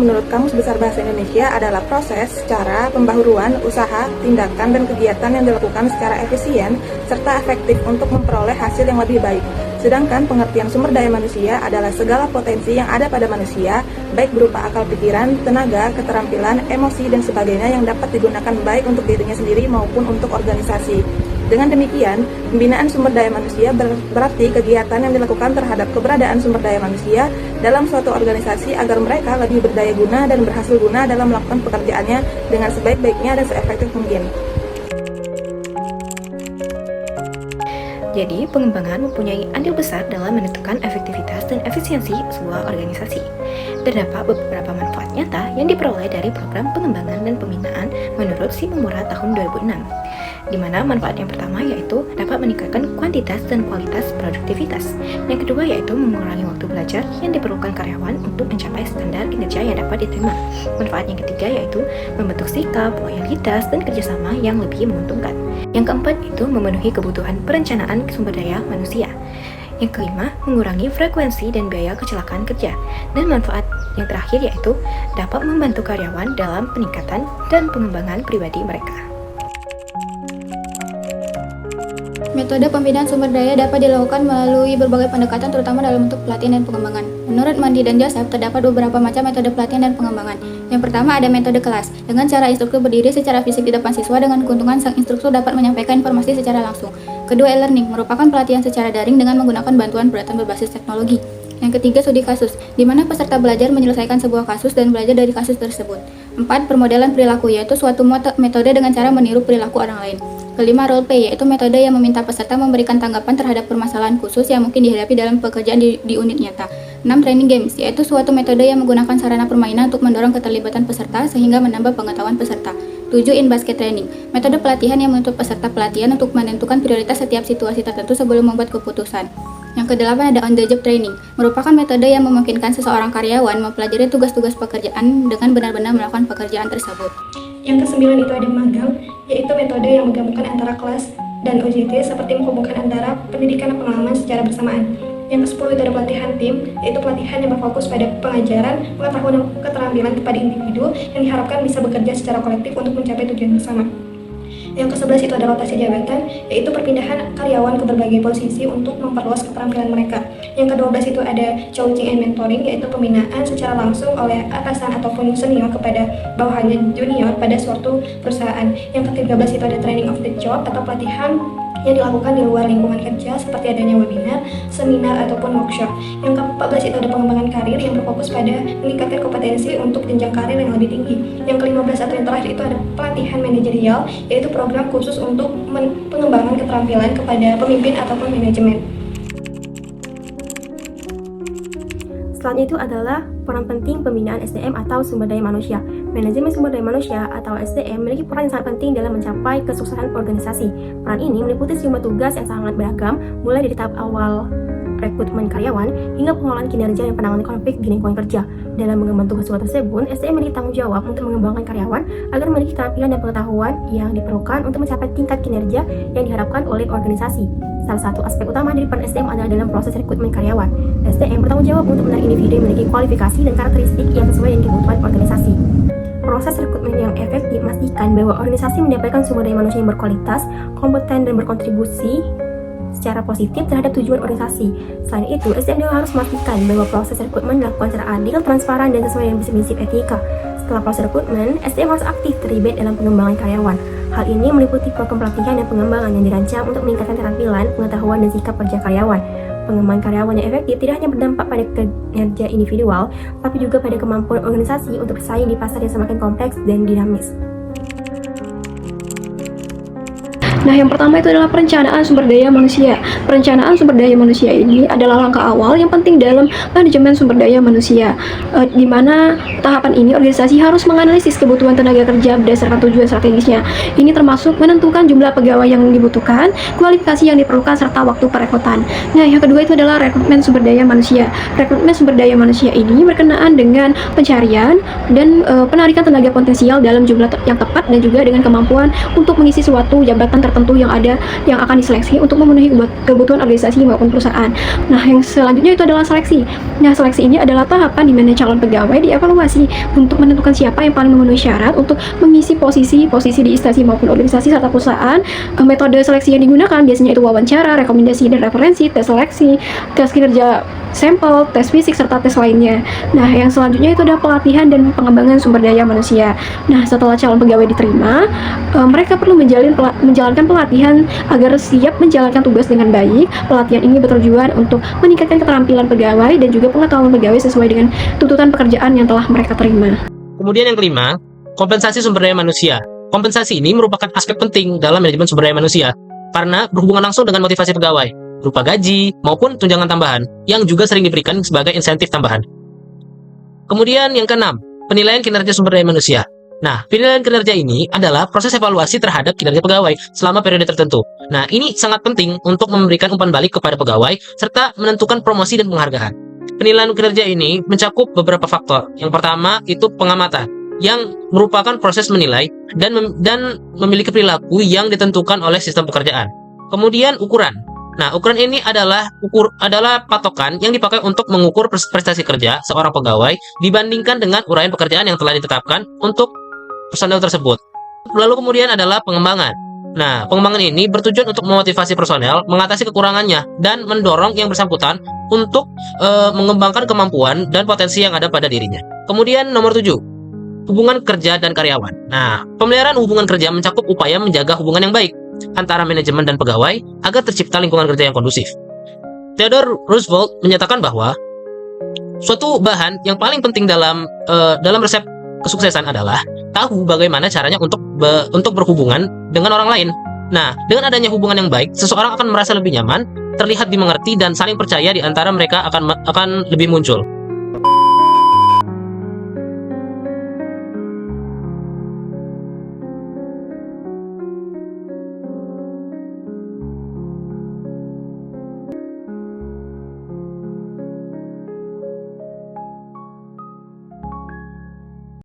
menurut Kamus Besar Bahasa Indonesia adalah proses, cara, pembaharuan, usaha, tindakan, dan kegiatan yang dilakukan secara efisien serta efektif untuk memperoleh hasil yang lebih baik. Sedangkan pengertian sumber daya manusia adalah segala potensi yang ada pada manusia, baik berupa akal pikiran, tenaga, keterampilan, emosi, dan sebagainya yang dapat digunakan baik untuk dirinya sendiri maupun untuk organisasi. Dengan demikian, pembinaan sumber daya manusia berarti kegiatan yang dilakukan terhadap keberadaan sumber daya manusia dalam suatu organisasi agar mereka lebih berdaya guna dan berhasil guna dalam melakukan pekerjaannya dengan sebaik-baiknya dan seefektif mungkin. Jadi, pengembangan mempunyai andil besar dalam menentukan efektivitas dan efisiensi sebuah organisasi. Terdapat beberapa manfaat nyata yang diperoleh dari program pengembangan dan pembinaan menurut Shimomura tahun 2006. Di mana manfaat yang pertama yaitu dapat meningkatkan kuantitas dan kualitas produktivitas. Yang kedua yaitu mengurangi waktu belajar yang diperlukan karyawan untuk mencapai standar kinerja yang dapat diterima. Manfaat yang ketiga yaitu membentuk sikap, loyalitas, dan kerjasama yang lebih menguntungkan. Yang keempat itu memenuhi kebutuhan perencanaan sumber daya manusia. Yang kelima, mengurangi frekuensi dan biaya kecelakaan kerja. Dan manfaat yang terakhir yaitu dapat membantu karyawan dalam peningkatan dan pengembangan pribadi mereka. Metode pembinaan sumber daya dapat dilakukan melalui berbagai pendekatan terutama dalam bentuk pelatihan dan pengembangan. Menurut Mandi dan Joseph, terdapat beberapa macam metode pelatihan dan pengembangan. Yang pertama ada metode kelas, dengan cara instruktur berdiri secara fisik di depan siswa dengan keuntungan sang instruktur dapat menyampaikan informasi secara langsung. Kedua, e-learning, merupakan pelatihan secara daring dengan menggunakan bantuan peralatan berbasis teknologi. Yang ketiga, studi kasus, di mana peserta belajar menyelesaikan sebuah kasus dan belajar dari kasus tersebut. 4. Permodelan perilaku, yaitu suatu metode dengan cara meniru perilaku orang lain. Kelima, role play, yaitu metode yang meminta peserta memberikan tanggapan terhadap permasalahan khusus yang mungkin dihadapi dalam pekerjaan di unit nyata. 6. Training games, yaitu suatu metode yang menggunakan sarana permainan untuk mendorong keterlibatan peserta sehingga menambah pengetahuan peserta. 7. In-basket training, metode pelatihan yang menuntut peserta pelatihan untuk menentukan prioritas setiap situasi tertentu sebelum membuat keputusan. Yang kedelapan ada on-the-job training, merupakan metode yang memungkinkan seseorang karyawan mempelajari tugas-tugas pekerjaan dengan benar-benar melakukan pekerjaan tersebut. Yang kesembilan itu ada magang, yaitu metode yang menggabungkan antara kelas dan OJT seperti menghubungkan antara pendidikan dan pengalaman secara bersamaan. Yang ke-10 itu ada pelatihan tim, yaitu pelatihan yang berfokus pada pengajaran, pengetahuan dan keterampilan kepada individu yang diharapkan bisa bekerja secara kolektif untuk mencapai tujuan bersama. Yang ke-11 itu ada rotasi jabatan, yaitu perpindahan karyawan ke berbagai posisi untuk memperluas keterampilan mereka. Yang ke-12 itu ada coaching and mentoring, yaitu pembinaan secara langsung oleh atasan ataupun senior kepada bawahannya junior pada suatu perusahaan. Yang ke-13 itu ada training of the job atau pelatihan yang dilakukan di luar lingkungan kerja seperti adanya webinar, seminar, ataupun workshop. Yang ke-14 itu ada pengembangan karir yang berfokus pada meningkatkan kompetensi untuk jenjang karir yang lebih tinggi. Yang ke-15 atau yang terakhir itu ada pelatihan manajerial, yaitu program khusus untuk pengembangan keterampilan kepada pemimpin ataupun manajemen. Selanjutnya itu adalah peran penting pembinaan SDM atau sumber daya manusia. Manajemen sumber daya manusia atau SDM memiliki peran yang sangat penting dalam mencapai kesuksesan organisasi. Peran ini meliputi sejumlah tugas yang sangat beragam, mulai dari tahap awal rekrutmen karyawan hingga pengelolaan kinerja dan penanganan konflik di lingkungan kerja. Dalam mengemban tugas-tugas tersebut, SDM memiliki tanggung jawab untuk mengembangkan karyawan agar memiliki keterampilan dan pengetahuan yang diperlukan untuk mencapai tingkat kinerja yang diharapkan oleh organisasi. Salah satu aspek utama dari peran SDM adalah dalam proses rekrutmen karyawan. SDM bertanggung jawab untuk menarik individu yang memiliki kualifikasi dan karakteristik yang sesuai dengan kebutuhan organisasi. Proses rekrutmen yang efektif memastikan bahwa organisasi mendapatkan sumber daya manusia yang berkualitas, kompeten, dan berkontribusi secara positif terhadap tujuan organisasi. Selain itu, SDM juga harus memastikan bahwa proses rekrutmen dilakukan secara adil, transparan, dan sesuai dengan prinsip etika. Setelah proses rekrutmen, SDM harus aktif terlibat dalam pengembangan karyawan. Hal ini meliputi program pelatihan dan pengembangan yang dirancang untuk meningkatkan keterampilan, pengetahuan, dan sikap kerja karyawan. Pengembangan karyawan yang efektif tidak hanya berdampak pada kinerja individual, tapi juga pada kemampuan organisasi untuk bersaing di pasar yang semakin kompleks dan dinamis. Nah, yang pertama itu adalah perencanaan sumber daya manusia. Perencanaan sumber daya manusia ini adalah langkah awal yang penting dalam manajemen sumber daya manusia, di mana tahapan ini organisasi harus menganalisis kebutuhan tenaga kerja berdasarkan tujuan strategisnya. Ini termasuk menentukan jumlah pegawai yang dibutuhkan, kualifikasi yang diperlukan, serta waktu perekrutan. Nah, yang kedua itu adalah rekrutmen sumber daya manusia. Rekrutmen sumber daya manusia ini berkenaan dengan pencarian dan penarikan tenaga potensial dalam jumlah yang tepat dan juga dengan kemampuan untuk mengisi suatu jabatan tertentu tertentu yang akan diseleksi untuk memenuhi kebutuhan organisasi maupun perusahaan. Nah, yang selanjutnya itu adalah seleksi. Nah, seleksi ini adalah tahapan di mana calon pegawai dievaluasi untuk menentukan siapa yang paling memenuhi syarat untuk mengisi posisi di instansi maupun organisasi serta perusahaan. Metode seleksi yang digunakan biasanya itu wawancara, rekomendasi dan referensi, tes seleksi, tes kinerja sampel, tes fisik, serta tes lainnya. Nah, yang selanjutnya itu adalah pelatihan dan pengembangan sumber daya manusia. Nah, setelah calon pegawai diterima, mereka perlu menjalankan pelatihan agar siap menjalankan tugas dengan baik. Pelatihan ini bertujuan untuk meningkatkan keterampilan pegawai dan juga pengetahuan pegawai sesuai dengan tuntutan pekerjaan yang telah mereka terima. Kemudian yang kelima, kompensasi sumber daya manusia. Kompensasi ini merupakan aspek penting dalam manajemen sumber daya manusia karena berhubungan langsung dengan motivasi pegawai berupa gaji maupun tunjangan tambahan yang juga sering diberikan sebagai insentif tambahan. Kemudian yang keenam, penilaian kinerja sumber daya manusia. Nah, penilaian kinerja ini adalah proses evaluasi terhadap kinerja pegawai selama periode tertentu. Nah, ini sangat penting untuk memberikan umpan balik kepada pegawai serta menentukan promosi dan penghargaan. Penilaian kinerja ini mencakup beberapa faktor. Yang pertama itu pengamatan, yang merupakan proses menilai dan memiliki perilaku yang ditentukan oleh sistem pekerjaan. Kemudian ukuran. Nah, ukuran ini adalah patokan yang dipakai untuk mengukur prestasi kerja seorang pegawai dibandingkan dengan uraian pekerjaan yang telah ditetapkan untuk personel tersebut. Lalu kemudian adalah pengembangan. Nah, pengembangan ini bertujuan untuk memotivasi personel, mengatasi kekurangannya, dan mendorong yang bersangkutan untuk mengembangkan kemampuan dan potensi yang ada pada dirinya. Kemudian nomor 7, hubungan kerja dan karyawan. Nah, pemeliharaan hubungan kerja mencakup upaya menjaga hubungan yang baik antara manajemen dan pegawai agar tercipta lingkungan kerja yang kondusif. Theodore Roosevelt menyatakan bahwa suatu bahan yang paling penting dalam resep kesuksesan adalah tahu bagaimana caranya untuk berhubungan dengan orang lain. Nah, dengan adanya hubungan yang baik, seseorang akan merasa lebih nyaman, terlihat dimengerti, dan saling percaya di antara mereka akan lebih muncul.